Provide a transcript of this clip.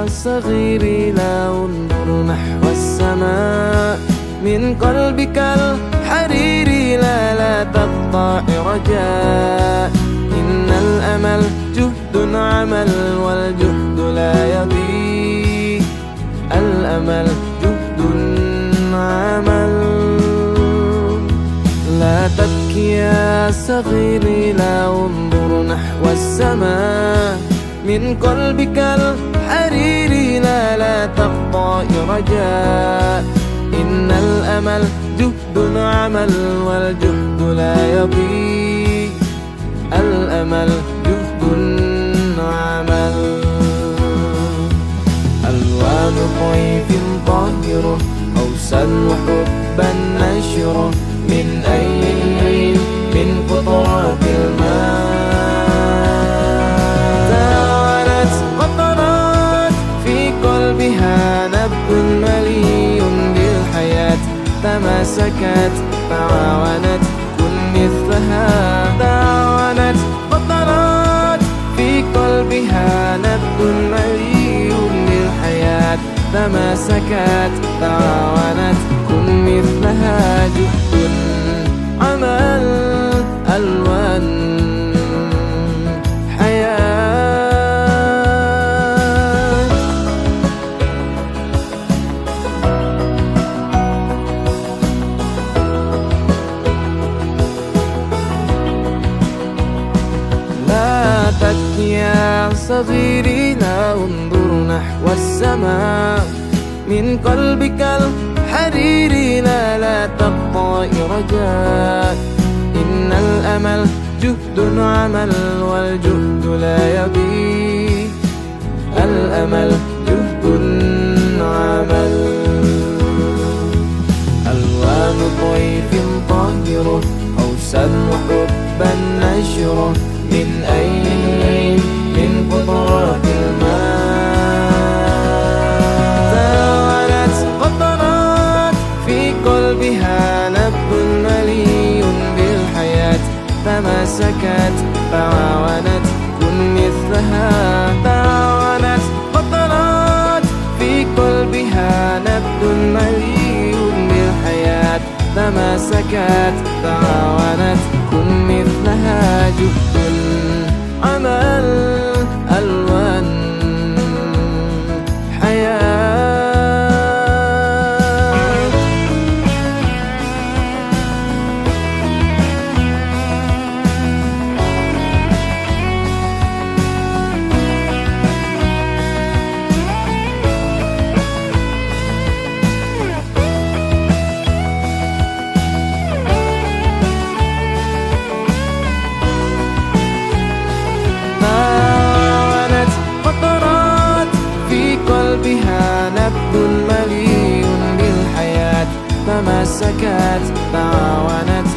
صغيري لا انظر نحو السماء، من قلبك الحريري لا تقطع رجاء. إن الأمل جهد عمل والجهد لا يضيع، الأمل جهد عمل. لا تبكي يا صغيري لا انظر نحو السماء، من قلبك الحريري لا تقطع رجاء. إن الأمل جهد عمل والجهد لا يضيع، الأمل جهد عمل. ألوان طيف طاهرة أوسا وحبا نشرة، من أي من قطرات الماء تعالت قطرات في قلبها نبض مليء بالحياة، تماسكت تعاونت كن مثلها. تعاونت قطرات في قلبها نبض مليء بالحياة، تماسكت تعاونت كن مثلها. جهد عمل ألوان حياة. لا تبكي يا صغيري لا انظر نحو السماء، من قلبك الحريري لا تقطع رجاء. إن الأمل جهد عمل والجهد لا يضيع، الأمل جهد عمل. ألوان طيف طاهرة أوسا وحبا نشرة، من أي من قطرات الماء تعالت قطرات في قلبها نبض مليء بالحياة، تماسكت تعاونت كن مثلها. تعاونت قطرات في قلبها نبض مليء بالحياة، تماسكت تعاونت كن مثلها. جهد عمل ألوان حياة. تعاونت قطرات في قلبها نبض مليء بالحياة، تماسكت تعاونت